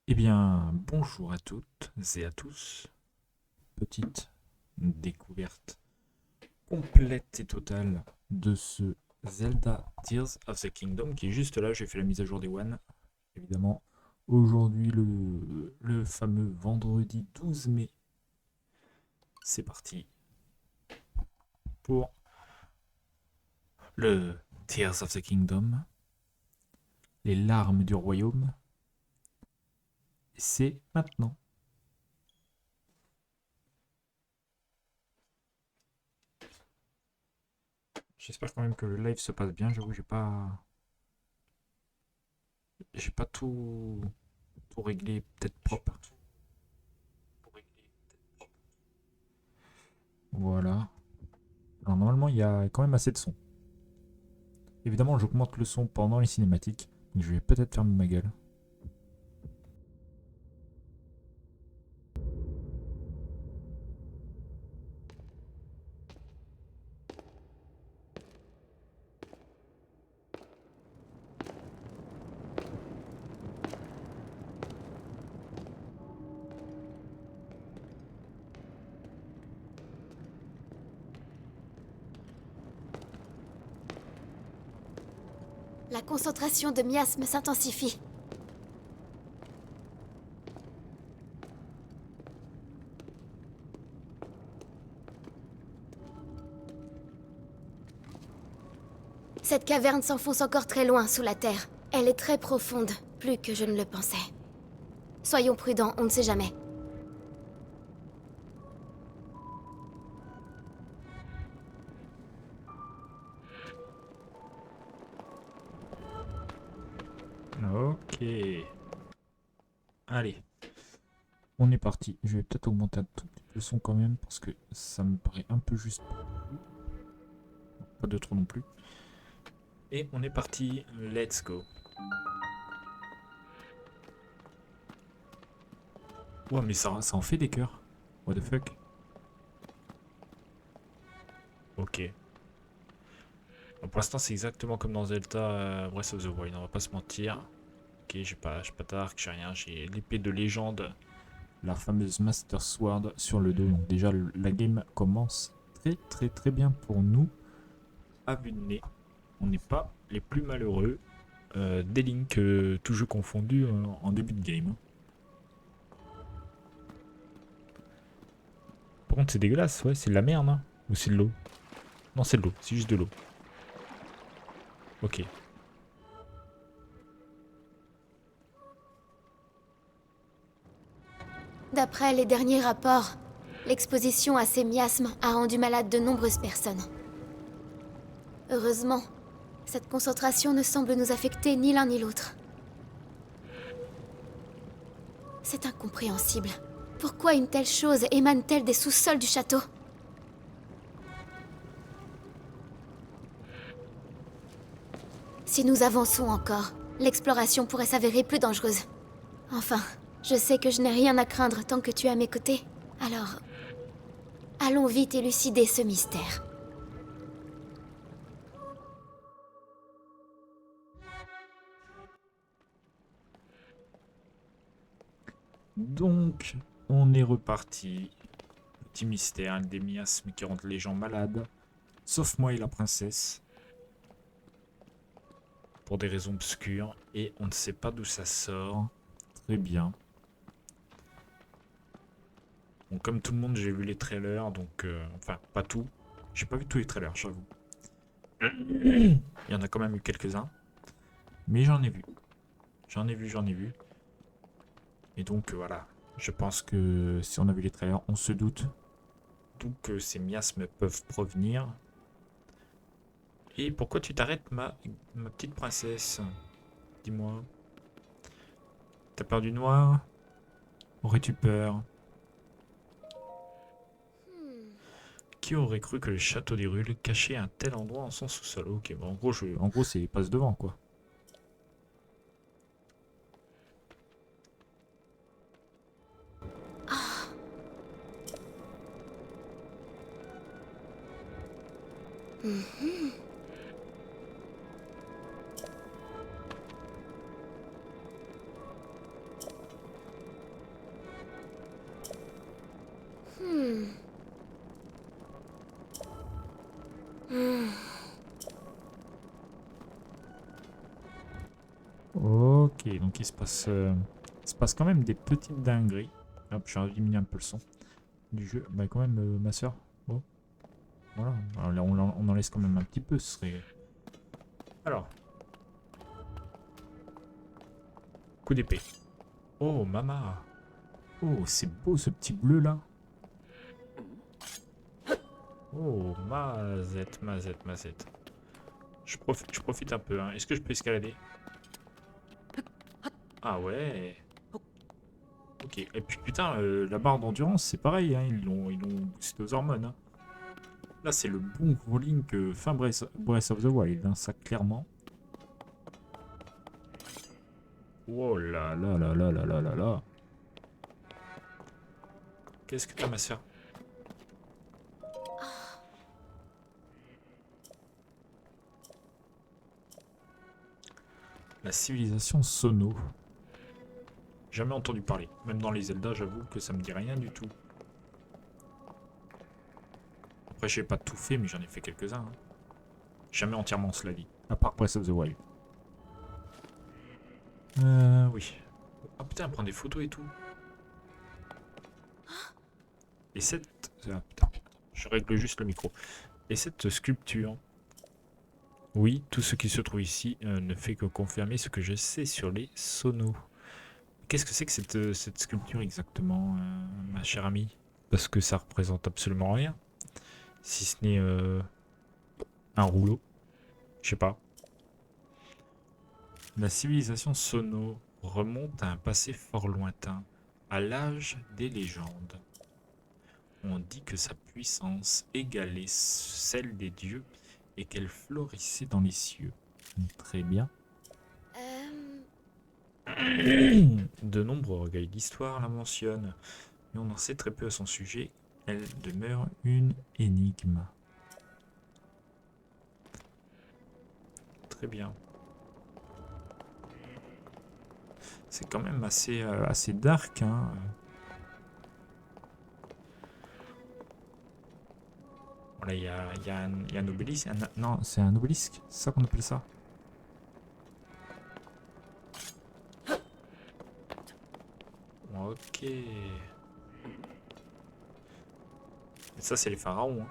Eh bien, bonjour à toutes et à tous. Petite découverte complète et totale de ce Zelda Tears of the Kingdom qui est juste là. J'ai fait la mise à jour des One, évidemment. Aujourd'hui, le fameux vendredi 12 mai. C'est parti pour le Tears of the Kingdom, les larmes du royaume. Et c'est maintenant. J'espère quand même que le live se passe bien. J'avoue, j'ai pas tout réglé, peut-être propre. Voilà. Alors normalement, il y a quand même assez de son. Évidemment, j'augmente le son pendant les cinématiques, donc je vais peut-être fermer ma gueule. La concentration de miasme s'intensifie. Cette caverne s'enfonce encore très loin sous la terre. Elle est très profonde, plus que je ne le pensais. Soyons prudents, on ne sait jamais. Ok. Allez, on est parti. Je vais peut-être augmenter un tout petit peu le son quand même, parce que ça me paraît un peu juste. Pas de trop non plus. Et on est parti. Let's go. Ouais, mais ça en fait des cœurs. What the fuck. Ok. Bon, pour l'instant, c'est exactement comme dans Zelda Breath of the Wild, on va pas se mentir. Ok, j'ai pas d'arc, j'ai rien, j'ai l'épée de légende, la fameuse Master Sword sur le dos. Donc déjà, la game commence très bien pour nous. À vue de nez, on n'est pas les plus malheureux des Link, tout jeu confondu en début de game. Par contre, c'est dégueulasse, ouais, c'est de la merde, hein. Ou c'est de l'eau? Non, c'est de l'eau, c'est juste de l'eau. Ok. D'après les derniers rapports, l'exposition à ces miasmes a rendu malade de nombreuses personnes. Heureusement, cette concentration ne semble nous affecter ni l'un ni l'autre. C'est incompréhensible. Pourquoi une telle chose émane-t-elle des sous-sols du château? Si nous avançons encore, l'exploration pourrait s'avérer plus dangereuse. Enfin, je sais que je n'ai rien à craindre tant que tu es à mes côtés. Alors, allons vite élucider ce mystère. Donc, on est reparti. Petit mystère, des miasmes qui rendent les gens malades. Sauf moi et la princesse. Pour des raisons obscures. Et on ne sait pas d'où ça sort. Très bien. Bon, comme tout le monde, j'ai vu les trailers. Donc, enfin, pas tout. J'ai pas vu tous les trailers, j'avoue. Il y en a quand même eu quelques-uns. Mais j'en ai vu. J'en ai vu. Et donc, voilà. Je pense que si on a vu les trailers, on se doute d'où que ces miasmes peuvent provenir. Et pourquoi tu t'arrêtes, ma petite princesse? Dis-moi. T'as peur du noir? Aurais-tu peur? Qui aurait cru que le château d'Hyrule cachait un tel endroit en son sous-sol? Ok, bon, en gros c'est passe devant, quoi. Ok, donc il se passe quand même des petites dingueries. Hop, je vais diminuer un peu le son du jeu. Bah quand même, ma soeur. Oh, voilà. Alors là, on en laisse quand même un petit peu, ce serait... Alors. Coup d'épée. Oh, mama. Oh, c'est beau ce petit bleu là. Oh, mazette, mazette, mazette. Je profite un peu. Hein. Est-ce que je peux escalader? Ah ouais. Ok. Et puis putain, la barre d'endurance, c'est pareil. Hein. Ils l'ont boosté aux hormones. Hein. Là, c'est le bon gros Link fin Breath of the Wild. Hein, ça, clairement. Oh là là là là là là là là. Qu'est-ce que t'as, ma soeur? La civilisation Sono. Jamais entendu parler. Même dans les Zelda, j'avoue que ça me dit rien du tout. Après, j'ai pas tout fait, mais j'en ai fait quelques-uns. Hein. Jamais entièrement, cela dit. À part Breath of the Wild. Oui. Ah putain, elle prend des photos et tout. Et cette... Ah putain, je règle juste le micro. Et cette sculpture... Oui, tout ce qui se trouve ici ne fait que confirmer ce que je sais sur les sonos. Qu'est-ce que c'est que cette sculpture exactement, ma chère amie? Parce que ça représente absolument rien. Si ce n'est un rouleau. Je sais pas. La civilisation Sono remonte à un passé fort lointain, à l'âge des légendes. On dit que sa puissance égalait celle des dieux et qu'elle florissait dans les cieux. Très bien. De nombreux recueils d'histoire la mentionnent, mais on en sait très peu à son sujet. Elle demeure une énigme. Très bien. C'est quand même assez dark, hein. Voilà, il y a un obélisque. Non, c'est un obélisque, c'est ça qu'on appelle ça. Ok. Et ça, c'est les pharaons. Hein.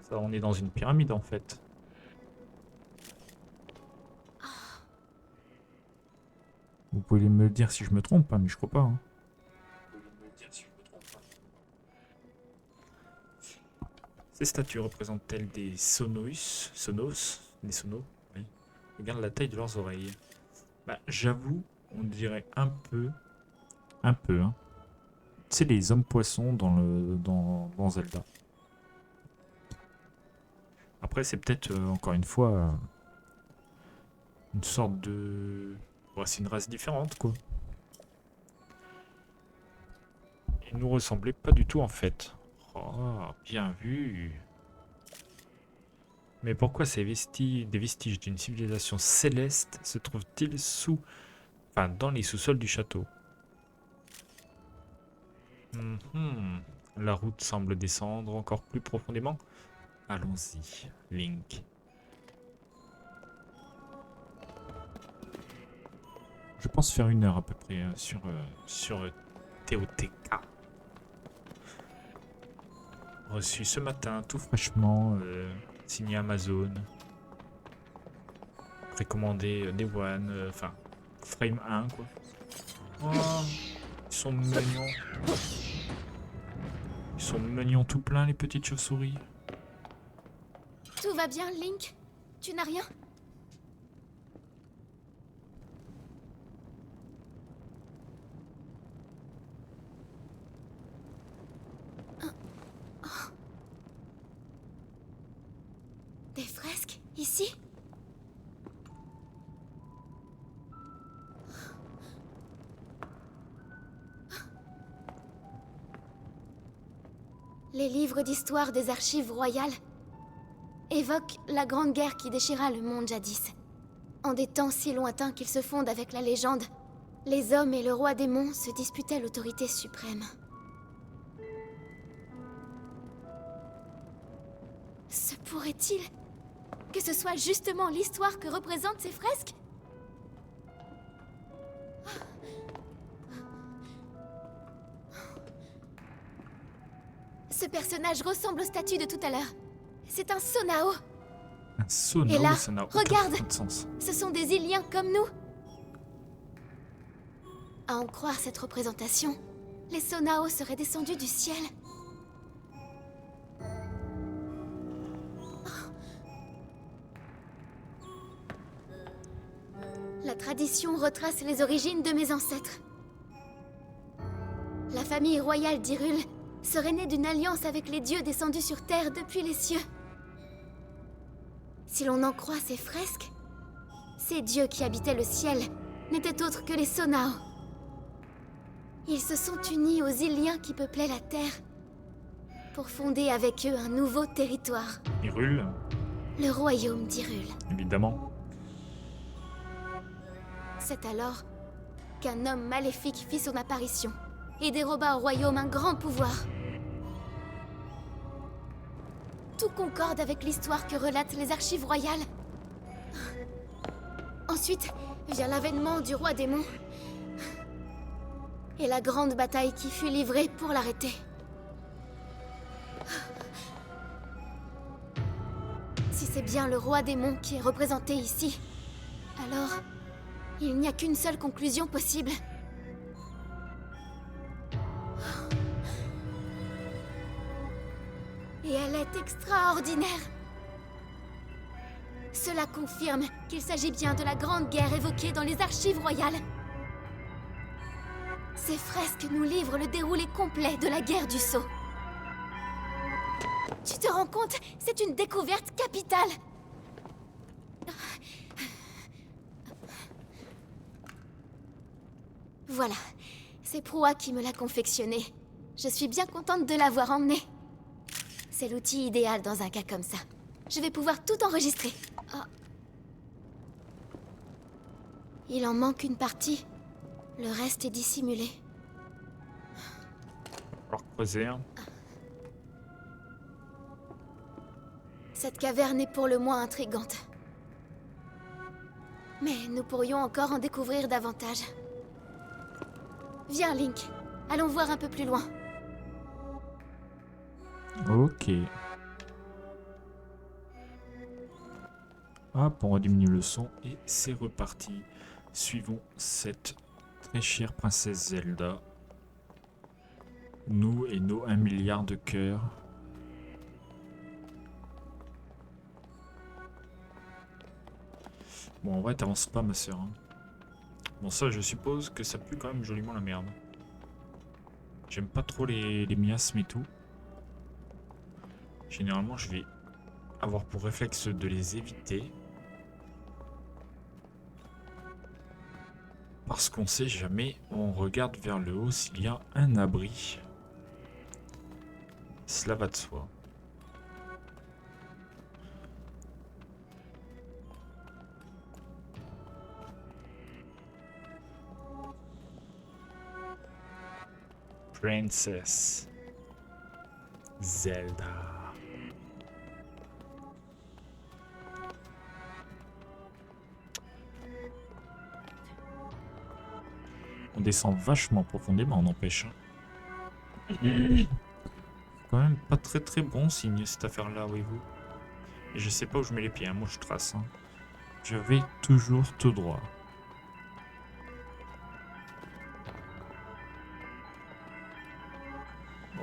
Ça, on est dans une pyramide en fait. Vous pouvez me le dire si je me trompe, hein, mais je crois pas. Hein. Ces statues représentent-elles des sonos, des sonos, oui. Regarde la taille de leurs oreilles. Bah, j'avoue, on dirait un peu, hein. Tu sais, les hommes poissons dans Zelda. Après, c'est peut-être, encore une fois, une sorte de... Ouais, c'est une race différente, quoi. Ils nous ressemblaient pas du tout, en fait. Oh, bien vu. Mais pourquoi des vestiges d'une civilisation céleste se trouvent-ils dans les sous-sols du château? La route semble descendre encore plus profondément. Allons-y, Link. Je pense faire 1 heure à peu près sur TOTK. Reçu ce matin, tout fraîchement, signé Amazon. Précommandé Day One, Frame 1 quoi. Oh, ils sont mignons. Ils sont mignons tout plein les petites chauves-souris. Tout va bien, Link? Tu n'as rien? Des fresques, ici? Les livres d'histoire des archives royales évoquent la grande guerre qui déchira le monde jadis. En des temps si lointains qu'ils se fondent avec la légende, les hommes et le roi démon se disputaient l'autorité suprême. Se pourrait-il que ce soit justement l'histoire que représentent ces fresques? Ce personnage ressemble au statut de tout à l'heure. C'est un Sonao. Un Sonao, Et là, ça n'a aucun regarde. putain de sens. Ce sont des Iliens comme nous. À en croire cette représentation, les Sonao seraient descendus du ciel. La tradition retrace les origines de mes ancêtres. La famille royale d'Hyrule serait née d'une alliance avec les dieux descendus sur Terre depuis les cieux. Si l'on en croit ces fresques, ces dieux qui habitaient le ciel n'étaient autres que les Sonao. Ils se sont unis aux Iliens qui peuplaient la Terre pour fonder avec eux un nouveau territoire, Hyrule, le royaume d'Hyrule. évidemment. C'est alors qu'un homme maléfique fit son apparition et déroba au royaume un grand pouvoir. Tout concorde avec l'histoire que relatent les archives royales. Ensuite vient l'avènement du roi démon et la grande bataille qui fut livrée pour l'arrêter. Si c'est bien le roi démon qui est représenté ici, alors il n'y a qu'une seule conclusion possible. Et elle est extraordinaire. Cela confirme qu'il s'agit bien de la grande guerre évoquée dans les archives royales. Ces fresques nous livrent le déroulé complet de la guerre du Sceau. Tu te rends compte? C'est une découverte capitale. Voilà, c'est Proa qui me l'a confectionné. Je suis bien contente de l'avoir emmené. C'est l'outil idéal dans un cas comme ça. Je vais pouvoir tout enregistrer. Oh. Il en manque une partie. Le reste est dissimulé. Alors creuser, hein. Cette caverne est pour le moins intrigante. Mais nous pourrions encore en découvrir davantage. Viens, Link. Allons voir un peu plus loin. Ok. Hop, on rediminue le son et c'est reparti. Suivons cette très chère princesse Zelda. Nous et nos 1 milliard de cœurs. Bon, en vrai, t'avances pas, ma soeur. Hein. Bon, ça, je suppose que ça pue quand même joliment la merde. J'aime pas trop les miasmes et tout. Généralement, je vais avoir pour réflexe de les éviter. Parce qu'on sait jamais, on regarde vers le haut s'il y a un abri. Cela va de soi. Princess Zelda. On descend vachement profondément, on n'empêche. Quand même pas très bon signe cette affaire-là, voyez-vous. Et je sais pas où je mets les pieds, hein. Moi je trace. Hein. Je vais toujours tout droit.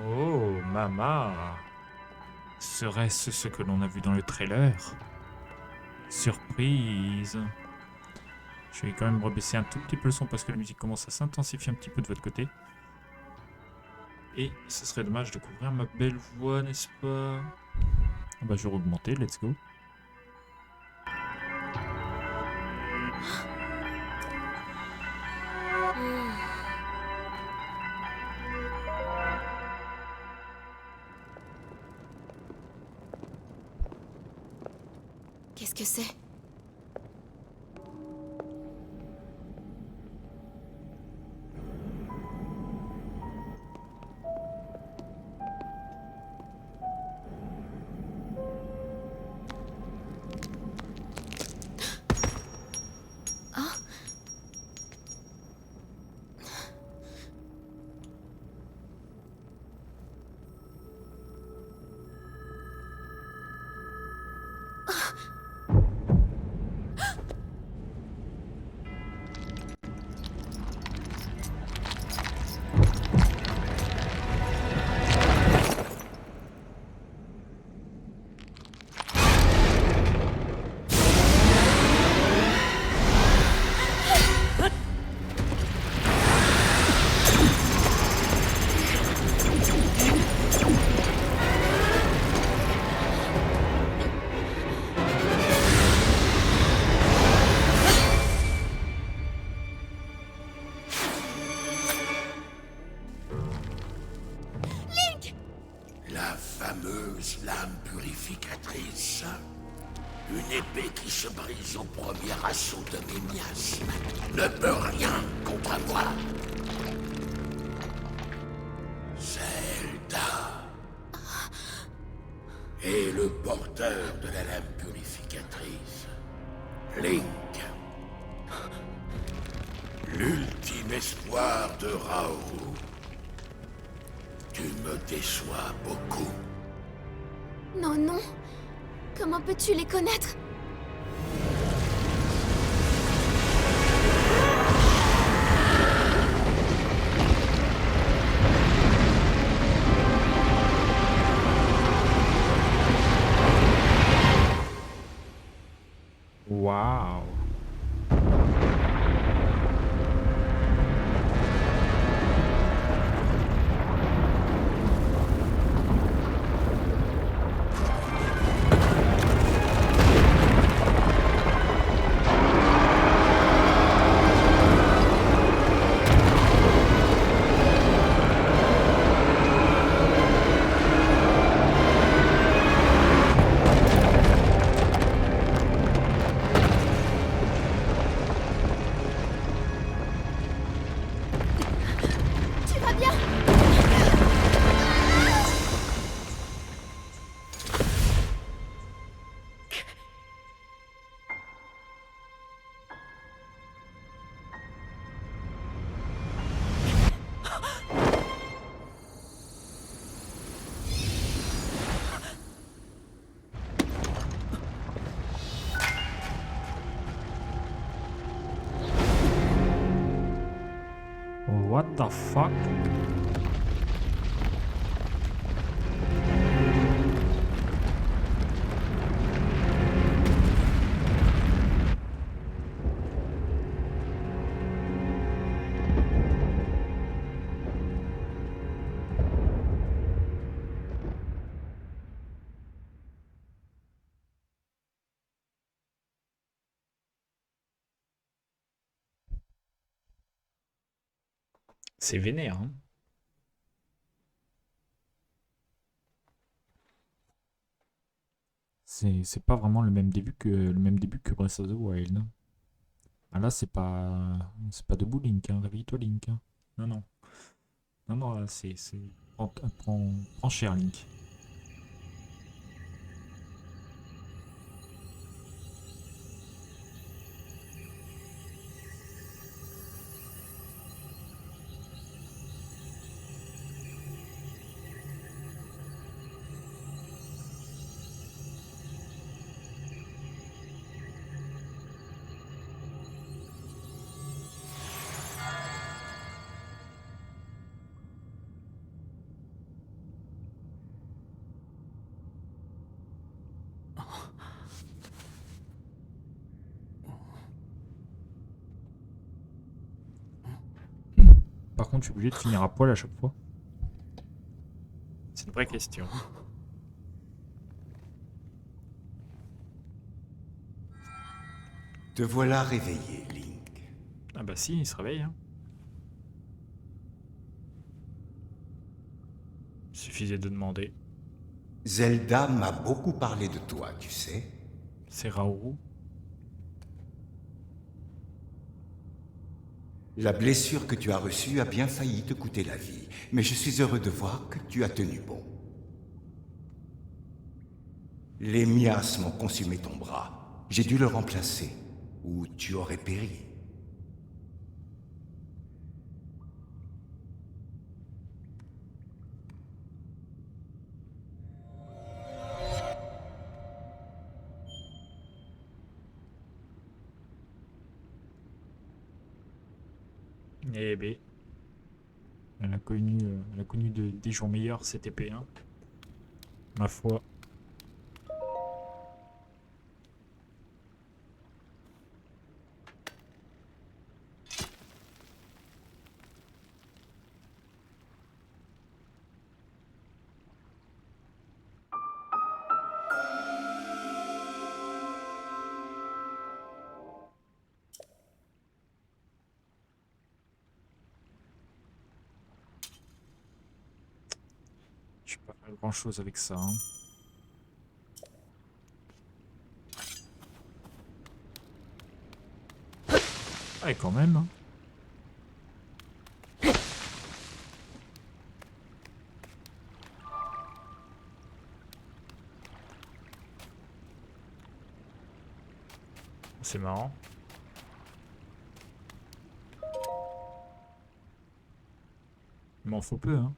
Oh, Mama! Serait-ce ce que l'on a vu dans le trailer? Surprise! Je vais quand même rebaisser un tout petit peu le son parce que la musique commence à s'intensifier un petit peu de votre côté. Et ce serait dommage de couvrir ma belle voix, n'est-ce pas? Ah bah je vais augmenter, let's go. Qu'est-ce que c'est? fameuse lame purificatrice. Une épée qui se brise au premier assaut de mes miasmes ne peut rien contre moi. Zelda. Et le porteur de la lame purificatrice, Link. L'ultime espoir de Raoult. Tu me déçois beaucoup. Non, non. Comment peux-tu les connaître? Waouh. Tu vas bien? What the fuck? C'est vénère, hein. C'est pas vraiment le même début que Breath of the Wild, hein. Ah là c'est pas debout Link, hein. Réveille-toi Link, hein. Non non. Non non là prends cher Link. Par contre, je suis obligé de finir à poil à chaque fois. C'est une vraie question. Te voilà réveillé, Link. Ah bah si, il se réveille, hein. Suffisait de demander. Zelda m'a beaucoup parlé de toi, tu sais. C'est Raoult. La blessure que tu as reçue a bien failli te coûter la vie, mais je suis heureux de voir que tu as tenu bon. Les miasmes ont consumé ton bras. J'ai dû le remplacer, ou tu aurais péri. Eh B. Elle a connu des jours meilleurs, c'était P1. Ma foi. Je suis pas Pas grand chose avec ça. Hein. Ouais, quand même. Hein. C'est marrant. Il m'en faut peu, hein.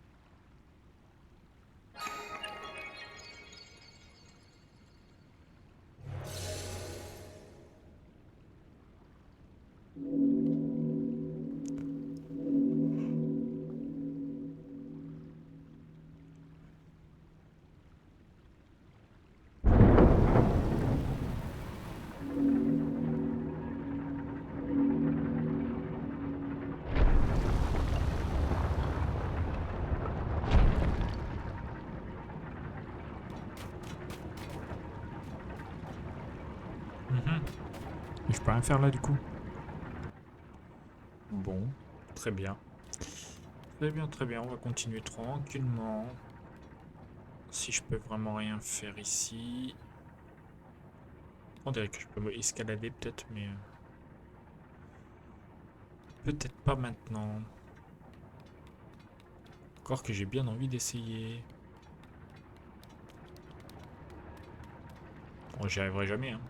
Et je peux rien faire là du coup. Bon, très bien. Très bien, on va continuer tranquillement. Si je peux vraiment rien faire ici. On dirait que je peux escalader peut-être, mais... peut-être pas maintenant. Encore que j'ai bien envie d'essayer. Bon, j'y arriverai jamais, hein.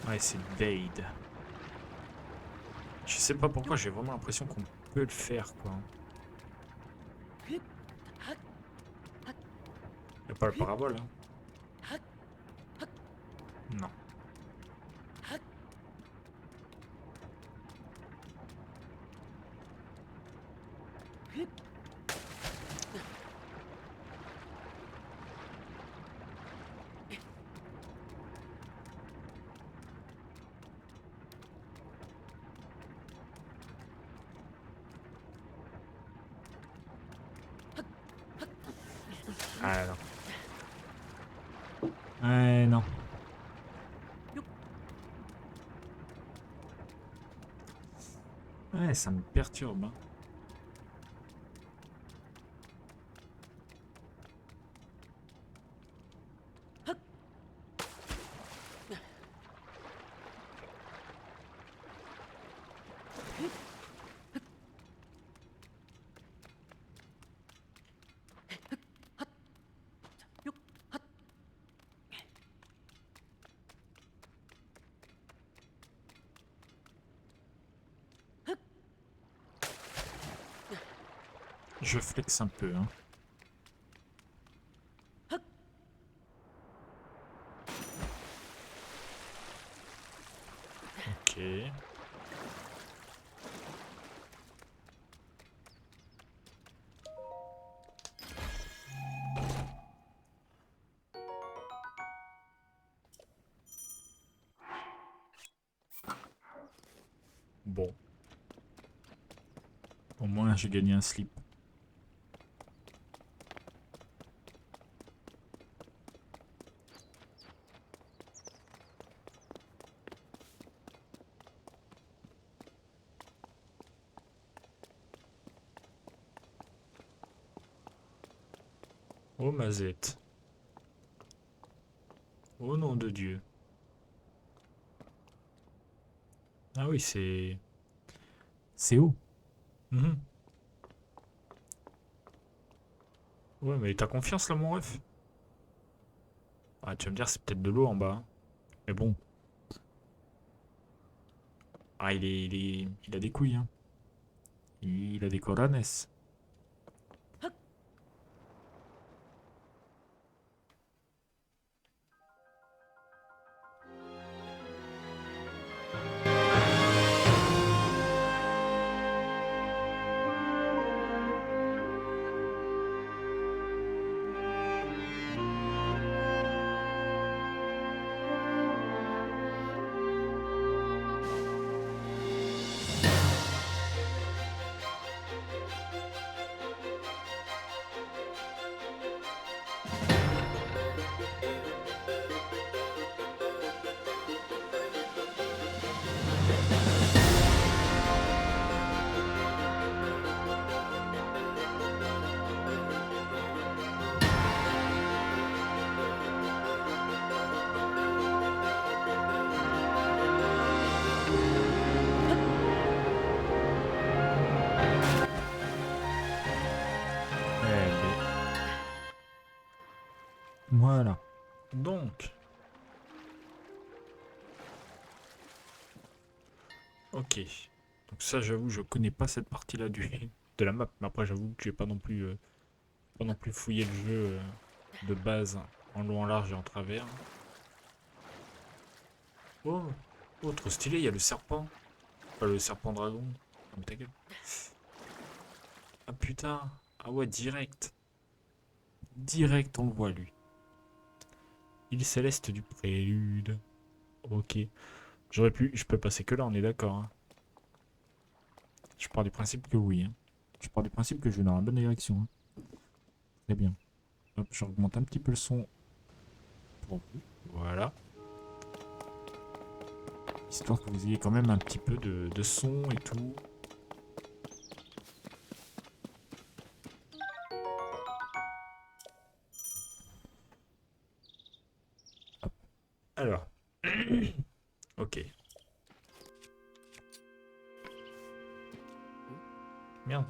Ouais, c'est Dade. Je sais pas pourquoi, j'ai vraiment l'impression qu'on peut le faire, quoi. Y'a pas le parabole, hein. Non. Ah non. Ouais, non. Ouais, ça me perturbe. Hein. Je flex un peu. Hein. Ok. Bon. Au moins j'ai gagné un slip. Oh Mazette. Au nom de Dieu. Ah oui, c'est... c'est haut. Mhm. Ouais, mais t'as confiance là, mon ref? Ah, tu vas me dire, c'est peut-être de l'eau en bas. Hein. Mais bon. Ah, il a des couilles, hein. Il a des coranes. Voilà. Donc. Ok. Donc ça, j'avoue, je connais pas cette partie-là de la map. Mais après, j'avoue que j'ai pas non plus fouillé le jeu de base en long, en large et en travers. Oh, oh, trop stylé, il y a le serpent. Pas le serpent dragon. Ah, mais ta gueule. Ah putain. Ah ouais, direct. Direct, on le voit, lui. Il céleste du prélude. Ok. Je peux passer que là, on est d'accord. Hein. Je pars du principe que oui. Hein. Je pars du principe que je vais dans la bonne direction. Hein. Très bien. Hop, j'augmente un petit peu le son pour vous. Voilà. Histoire que vous ayez quand même un petit peu de son et tout. Hop. Alors. Ok. Merde.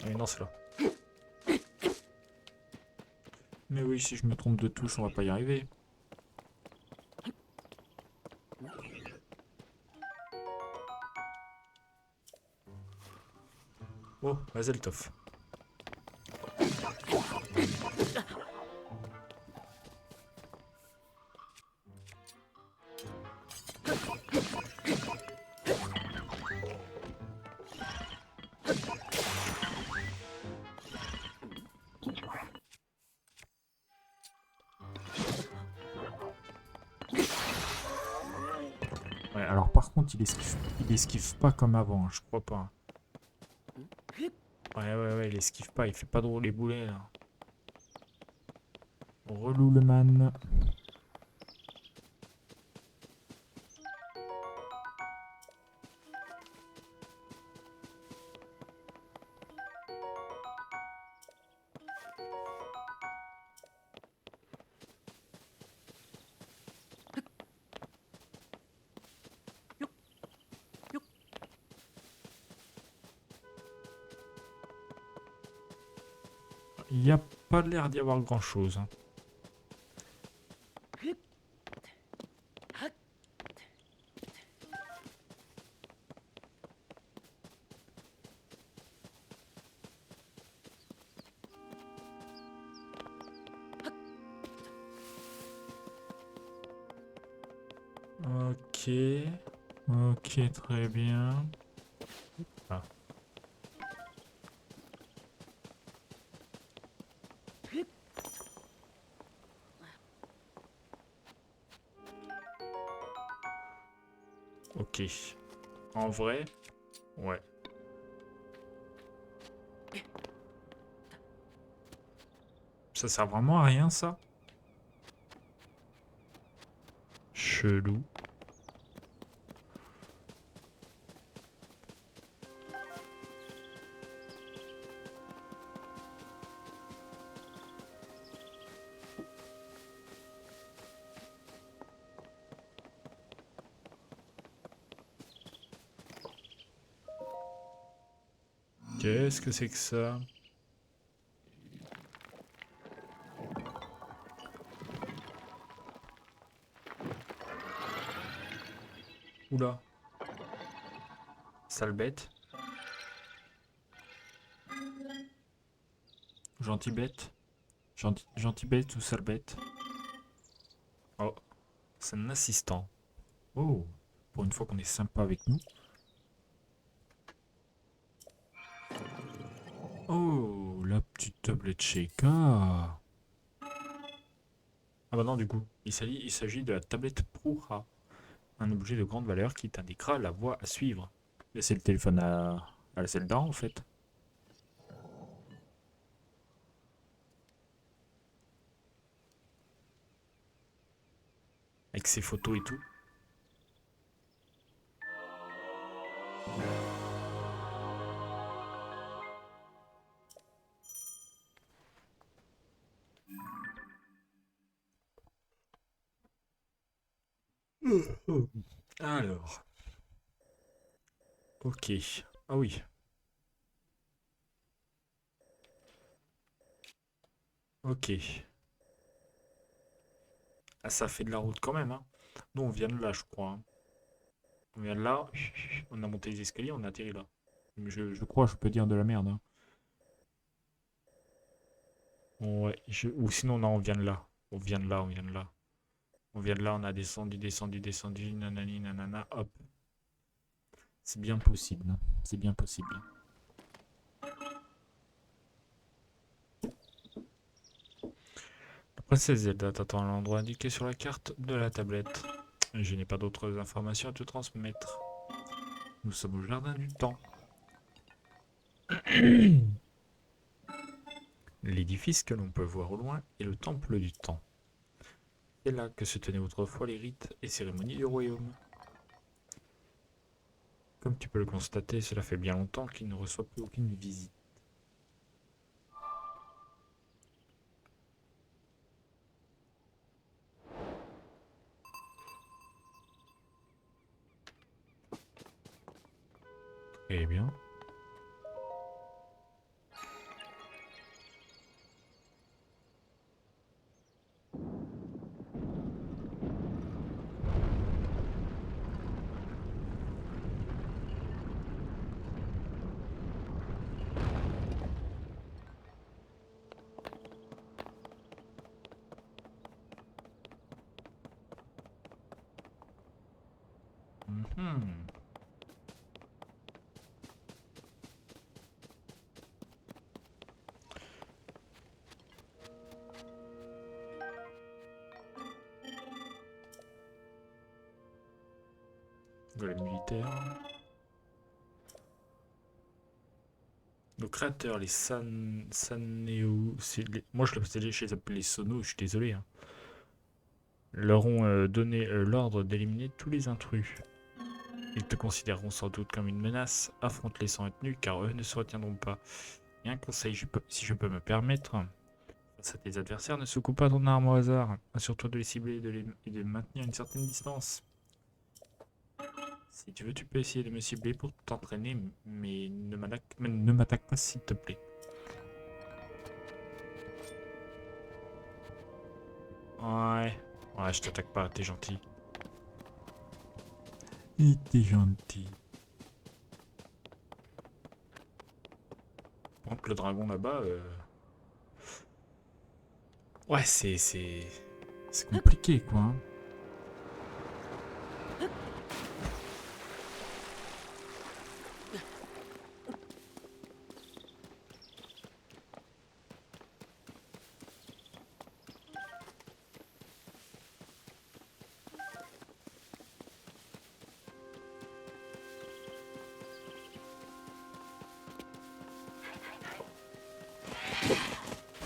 Ah mais non, c'est là. Mais oui, si je me trompe de touche, on va pas y arriver. Oh, Azeltov. Ouais, alors par contre, il esquive pas comme avant, hein, je crois pas. Ouais, il esquive pas, il fait pas drôle les boulets là. Relou le man. Il n'y a pas l'air d'y avoir grand chose. Hein. Ok. Ok, très bien. Ah. Ok. En vrai, ouais. Ça sert vraiment à rien, ça? Chelou. Qu'est-ce que c'est que ça? Oula. Sale bête. Gentil bête. Gentil bête ou sale bête? Oh, c'est un assistant. Oh, pour une fois qu'on est sympa avec nous. Oh, la petite tablette Sheikah. Ah bah non, du coup, il s'agit de la tablette Prouha, un objet de grande valeur qui t'indiquera la voie à suivre. Et c'est le téléphone à la Zelda, en fait. Avec ses photos et tout. Alors, ok. Ah oui. Ok. Ah, ça fait de la route quand même, hein. Nous, on vient de là, je crois, hein. On vient de là, on a monté les escaliers, on a atterri là. Je crois, je peux dire de la merde, hein. Ouais, ou sinon, non, on vient de là. On vient de là, on vient de là. On vient de là, on a descendu, descendu, descendu, nanani, nanana, hop. C'est bien possible, hein. C'est bien possible. La princesse Zelda t'attend à l'endroit indiqué sur la carte de la tablette. Je n'ai pas d'autres informations à te transmettre. Nous sommes au jardin du temps. L'édifice que l'on peut voir au loin est le temple du temps. C'est là que se tenaient autrefois les rites et cérémonies du royaume. Comme tu peux le constater, cela fait bien longtemps qu'il ne reçoit plus aucune visite. Eh bien. Mhm. Golem militaire. Nos créateurs, les Saneo, moi je les appelle les Sonos, je suis désolé, hein, leur ont donné l'ordre d'éliminer tous les intrus. Ils te considéreront sans doute comme une menace, affronte-les sans être nus car eux ne se retiendront pas. Et un conseil, si je peux me permettre, face à tes adversaires, ne secoue pas ton arme au hasard, assure-toi de les cibler et de maintenir une certaine distance. Si tu veux, tu peux essayer de me cibler pour t'entraîner, mais ne m'attaque pas s'il te plaît. Ouais, ouais, je t'attaque pas, t'es gentil. Et t'es gentil. Par contre, le dragon là-bas, ouais, c'est compliqué, quoi, hein.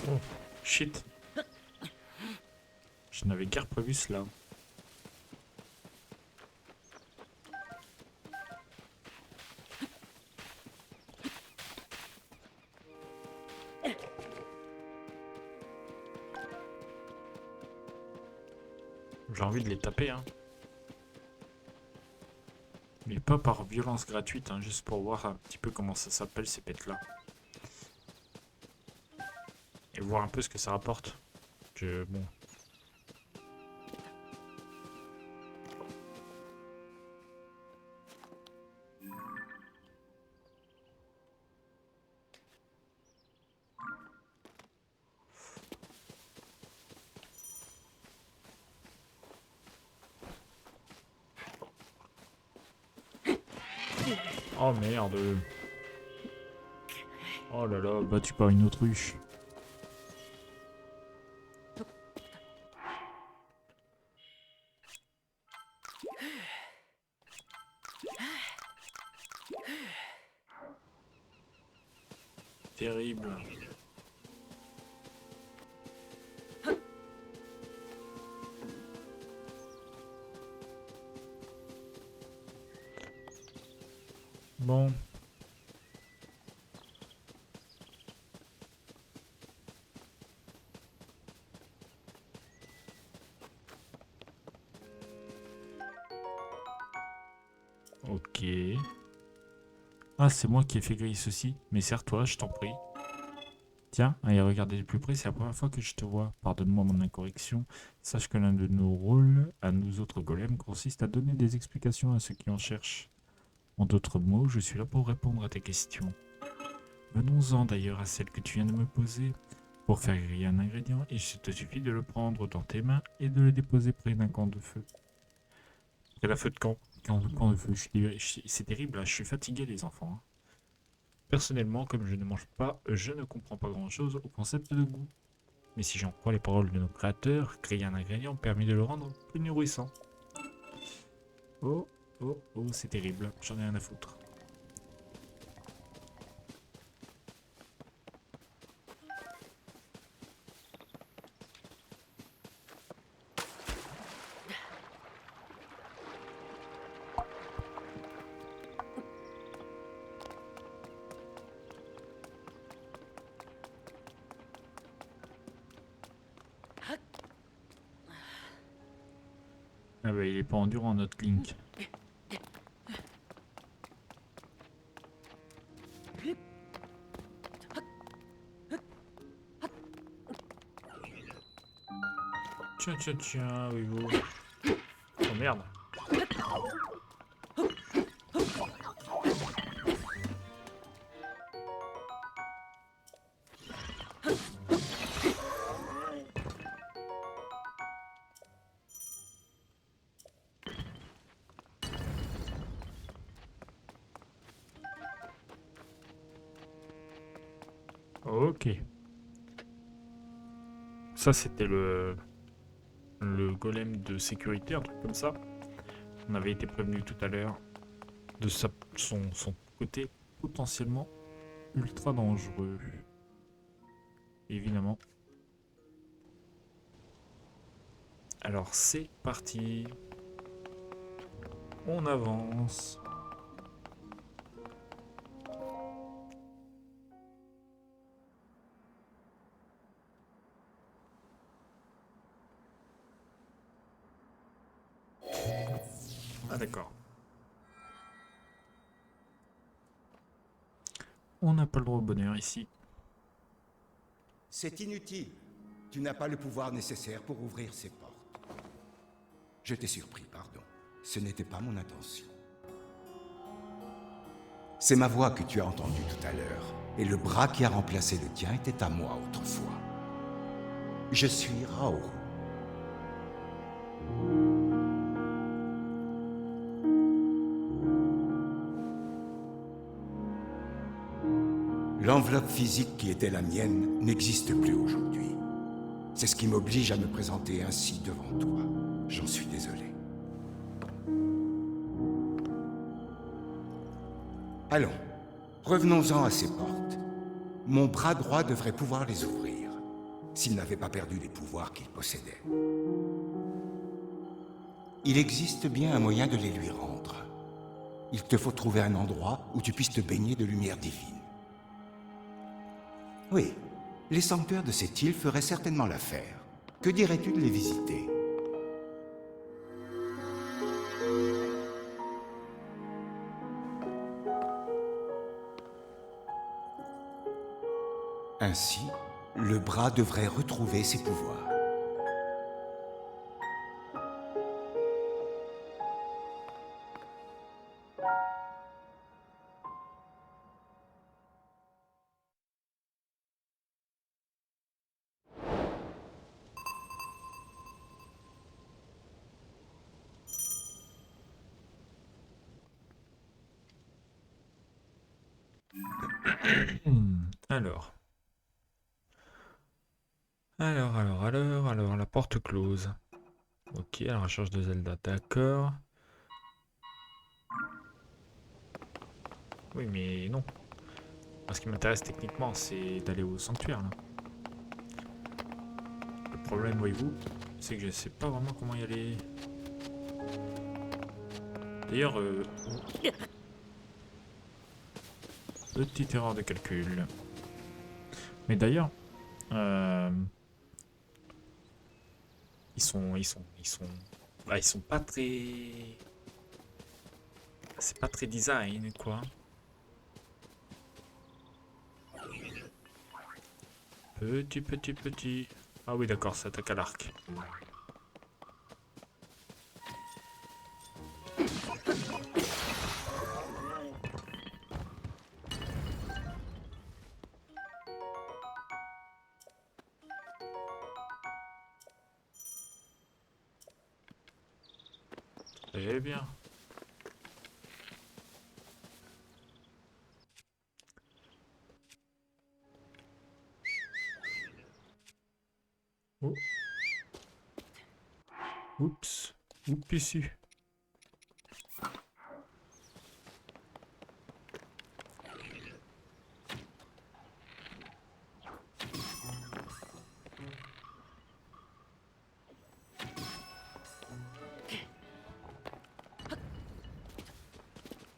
Oh, shit. Je n'avais guère prévu cela. J'ai envie de les taper, hein. Mais pas par violence gratuite, hein, juste pour voir un petit peu comment ça s'appelle ces bêtes-là. Et voir un peu ce que ça rapporte. Bon. Oh merde. Oh là là, battu par une autruche. Terrible. Bon. Ok. Ah, c'est moi qui ai fait griller ceci. Mais serre-toi, je t'en prie. Tiens, allez regarder de plus près, c'est la première fois que je te vois. Pardonne-moi mon incorrection. Sache que l'un de nos rôles, à nous autres golems, consiste à donner des explications à ceux qui en cherchent. En d'autres mots, je suis là pour répondre à tes questions. Venons-en d'ailleurs à celle que tu viens de me poser. Pour faire griller un ingrédient, il te suffit de le prendre dans tes mains et de le déposer près d'un camp de feu. Près d'un feu de camp. Camp de feu, c'est terrible, là, je suis fatigué les enfants. Hein. Personnellement, comme je ne mange pas, je ne comprends pas grand-chose au concept de goût. Mais si j'en crois les paroles de nos créateurs, créer un ingrédient permet de le rendre plus nourrissant. Oh, oh, oh, c'est terrible, j'en ai rien à foutre. Ah bah il est pas endurant notre Link. Tiens, tiens, tiens, oui vous. Oh merde. Ok. Ça c'était le golem de sécurité, un truc comme ça. On avait été prévenu tout à l'heure de son côté potentiellement ultra dangereux. Évidemment. Alors c'est parti. On avance. Ah d'accord. On n'a pas le droit au bonheur ici. C'est inutile. Tu n'as pas le pouvoir nécessaire pour ouvrir ces portes. Je t'ai surpris, pardon. Ce n'était pas mon intention. C'est ma voix que tu as entendue tout à l'heure, et le bras qui a remplacé le tien était à moi autrefois. Je suis Raoru. L'enveloppe physique qui était la mienne n'existe plus aujourd'hui. C'est ce qui m'oblige à me présenter ainsi devant toi. J'en suis désolé. Allons, revenons-en à ces portes. Mon bras droit devrait pouvoir les ouvrir, s'il n'avait pas perdu les pouvoirs qu'il possédait. Il existe bien un moyen de les lui rendre. Il te faut trouver un endroit où tu puisses te baigner de lumière divine. Oui, les sanctuaires de cette île feraient certainement l'affaire. Que dirais-tu de les visiter? Ainsi, le bras devrait retrouver ses pouvoirs. Alors. Alors, la porte close. Ok, à la recherche de Zelda, d'accord. Oui, mais non. Ce qui m'intéresse techniquement, c'est d'aller au sanctuaire, là. Le problème, voyez-vous, c'est que je sais pas vraiment comment y aller. D'ailleurs, petite erreur de calcul. Mais d'ailleurs, ils sont pas très, c'est pas très design quoi. Petit. Ah oui, d'accord, ça attaque à l'arc. Très bien. Oh. Oups. Oups, ici.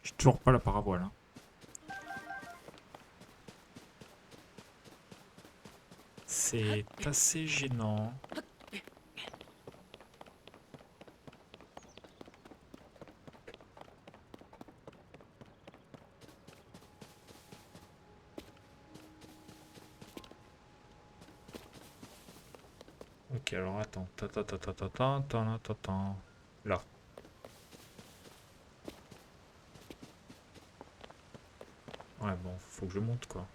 J'ai toujours pas la paravoile. Hein. C'est assez gênant. Ok, alors attends. Là. Ouais, bon, faut que je monte quoi.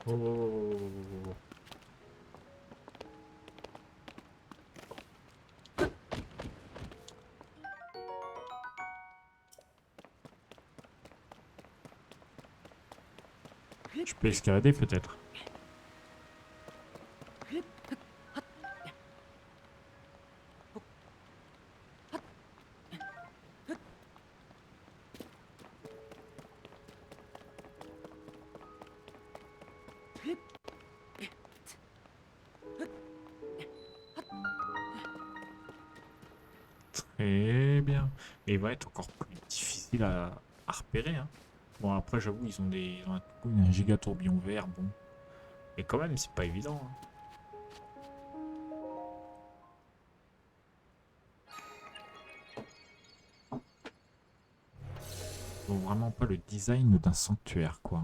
Oh. Je peux escalader peut-être. Très bien. Et il va être encore plus difficile à repérer. Hein. Bon, après, j'avoue, ils ont un giga tourbillon vert. Bon. Mais quand même, c'est pas évident. Hein. Ils ont vraiment pas le design d'un sanctuaire, quoi.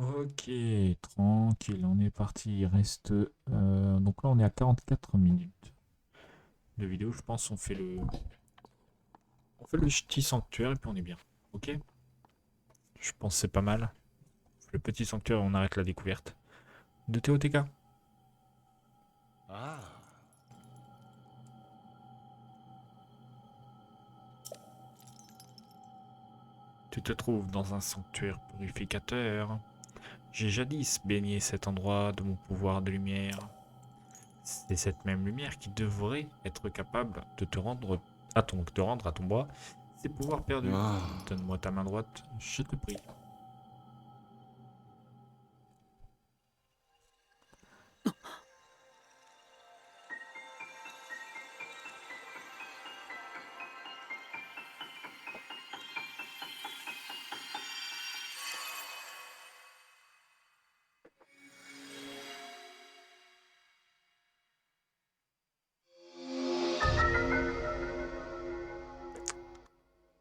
Ok, tranquille, on est parti. Il reste. Donc là, on est à 44 minutes de vidéo. Je pense on fait le. On fait le petit sanctuaire et puis on est bien. Ok? Je pense que c'est pas mal. Le petit sanctuaire, on arrête la découverte de TOTK. Ah. Tu te trouves dans un sanctuaire purificateur. J'ai jadis baigné cet endroit de mon pouvoir de lumière. C'est cette même lumière qui devrait être capable de te rendre de rendre à ton bras ses pouvoirs perdus. Ah. Donne-moi ta main droite, je te prie.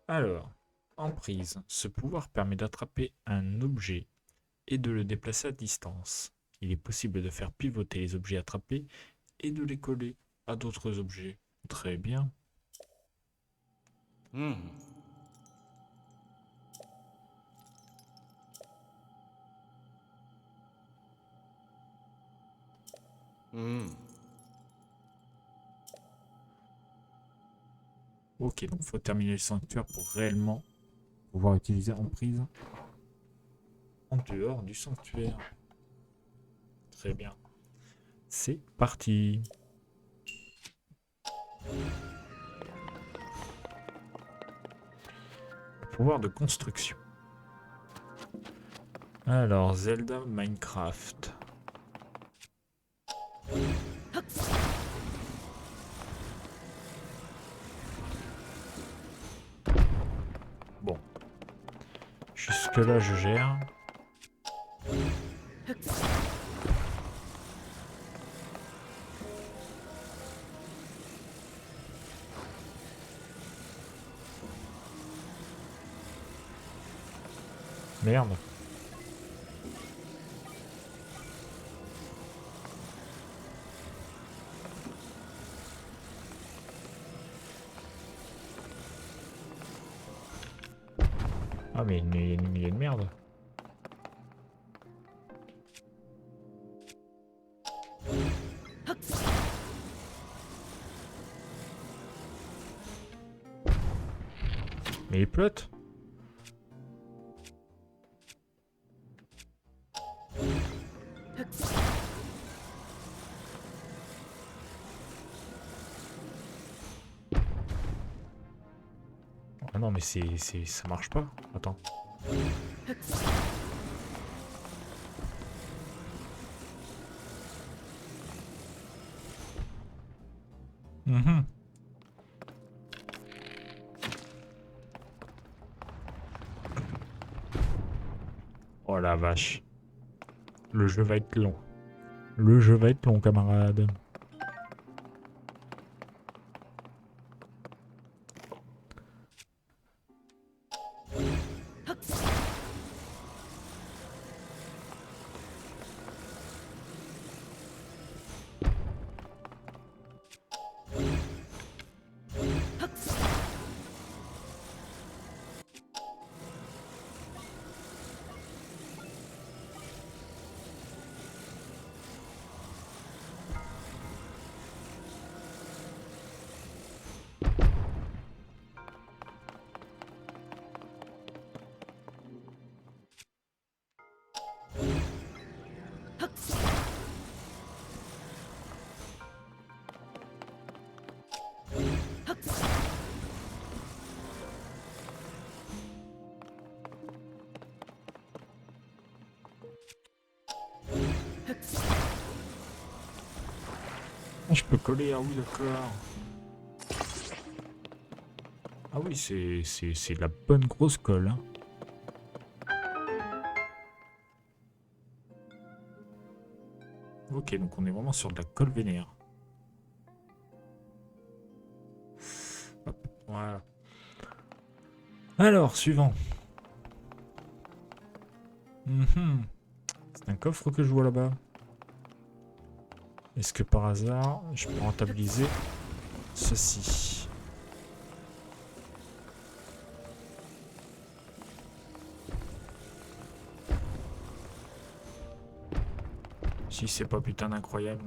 Alors, emprise. Ce pouvoir permet d'attraper un objet et de le déplacer à distance. Il est possible de faire pivoter les objets attrapés et de les coller à d'autres objets. Très bien. Hmm. Hmm. Ok, donc faut terminer le sanctuaire pour réellement pouvoir utiliser emprise en dehors du sanctuaire. Très bien. C'est parti. Pouvoir de construction. Alors, Zelda Minecraft. Bon. Jusque là, je gère. Merde. Ah mais il y a une million de merde. Mais il pleut. Ah non mais ça marche pas. Attends. Mhm. Oh la vache. Le jeu va être long. Le jeu va être long, camarade. Ah, je peux coller, ah oui, d'accord. Ah oui, c'est de la bonne grosse colle. Hein. Ok, donc on est vraiment sur de la colle vénère. Hop, voilà. Alors, suivant. Mhm. C'est un coffre que je vois là-bas. Est-ce que par hasard, je peux rentabiliser ceci? Si c'est pas putain d'incroyable.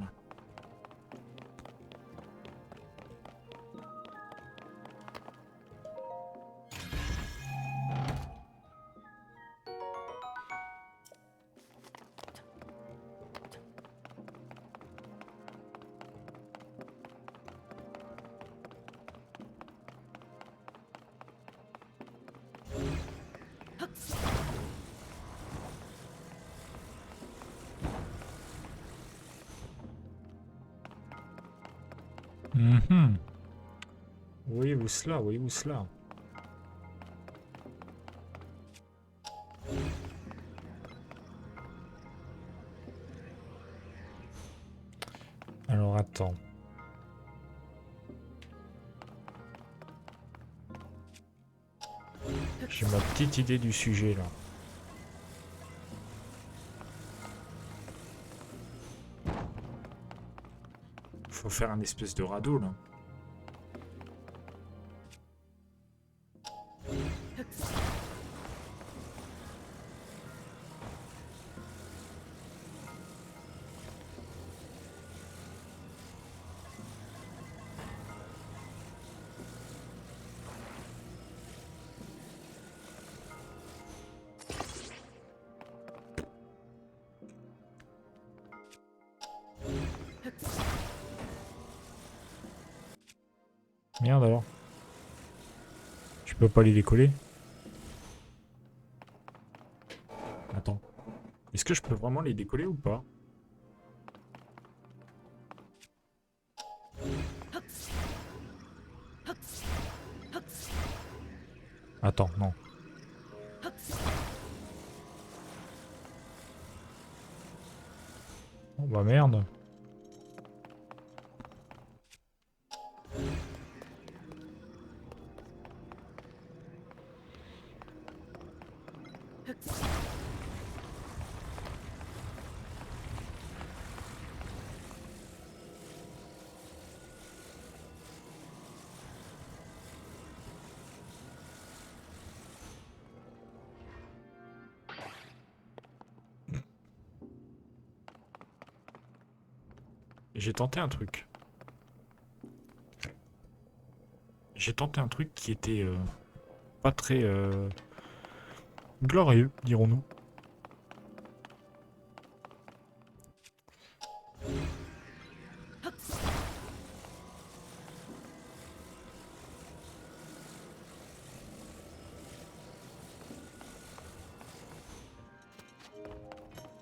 Mhm. Voyez-vous cela, voyez-vous cela. Alors attends. J'ai ma petite idée du sujet là. Faut faire un espèce de radeau là. Merde alors. Je peux pas les décoller. Attends. que je peux vraiment les décoller ou pas? Attends, non. Oh bah merde. J'ai tenté un truc. J'ai tenté un truc qui était pas très glorieux, dirons-nous.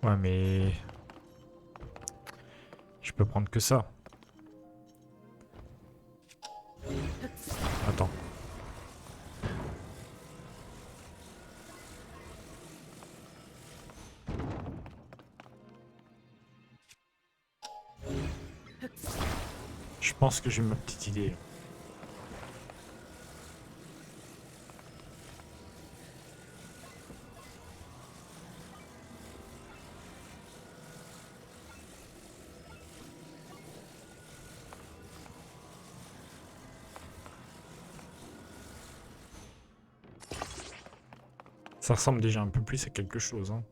Ouais, mais je peux prendre que ça. Attends. Je pense que j'ai ma petite idée. Ça ressemble déjà un peu plus à quelque chose, hein.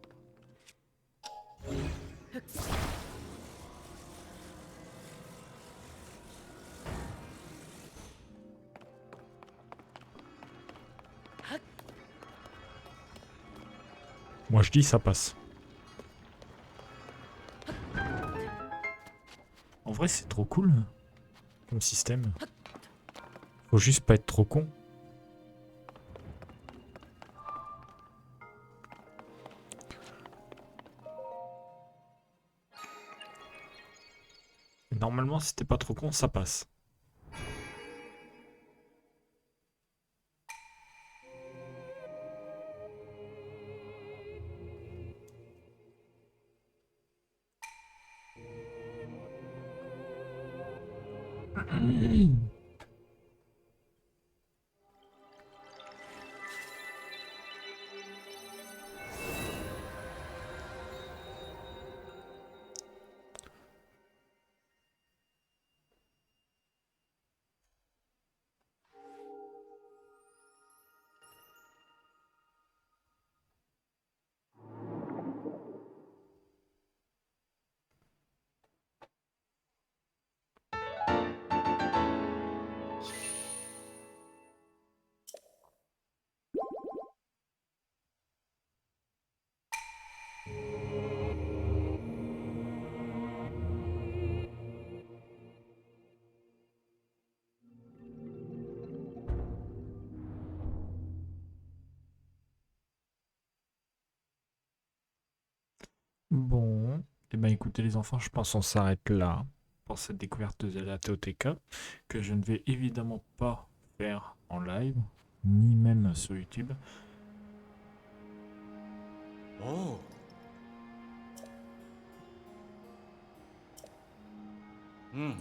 Moi je dis ça passe. En vrai c'est trop cool comme système. Faut juste pas être trop con. Normalement si t'es pas trop con ça passe. Bon, et ben écoutez les enfants, je pense qu'on s'arrête là pour cette découverte de la TOTK que je ne vais évidemment pas faire en live, ni même sur YouTube. Oh. Hmm.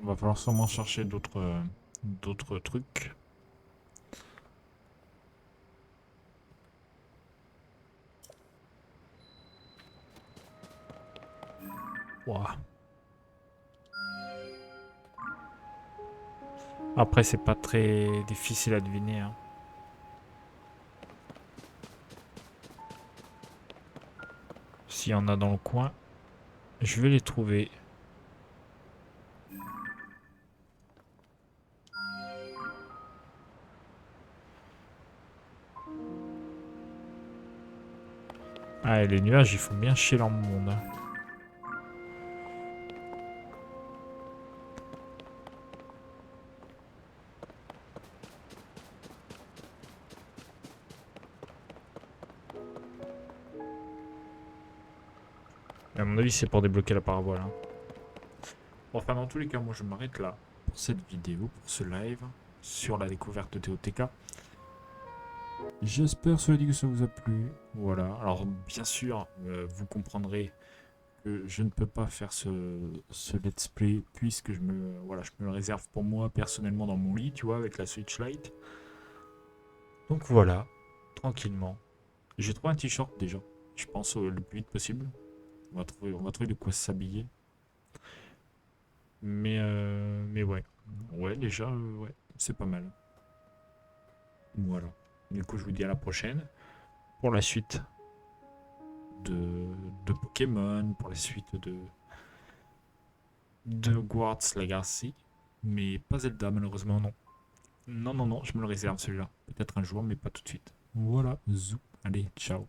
Il va falloir sûrement chercher d'autres trucs. Ouah. Après, c'est pas très difficile à deviner, hein. S'il y en a dans le coin, je vais les trouver. Ah, et les nuages, ils font bien chier leur monde, hein. À mon avis, c'est pour débloquer la parabole. Hein. Bon, enfin, dans tous les cas, moi, je m'arrête là pour cette vidéo, pour ce live sur la découverte de TOTK. J'espère, cela dit, que ça vous a plu. Voilà. Alors, bien sûr, vous comprendrez que je ne peux pas faire ce let's play puisque je me le réserve pour moi personnellement dans mon lit, tu vois, avec la Switch Lite. Donc voilà, tranquillement. J'ai trouvé un t-shirt déjà, je pense le plus vite possible. On va trouver de quoi s'habiller. Mais ouais, déjà, ouais, c'est pas mal. Voilà. Du coup, je vous dis à la prochaine pour la suite de Pokémon, pour la suite de Hogwarts Legacy, mais pas Zelda malheureusement, non. Non, je me le réserve celui-là. Peut-être un jour, mais pas tout de suite. Voilà, zou. Allez, ciao.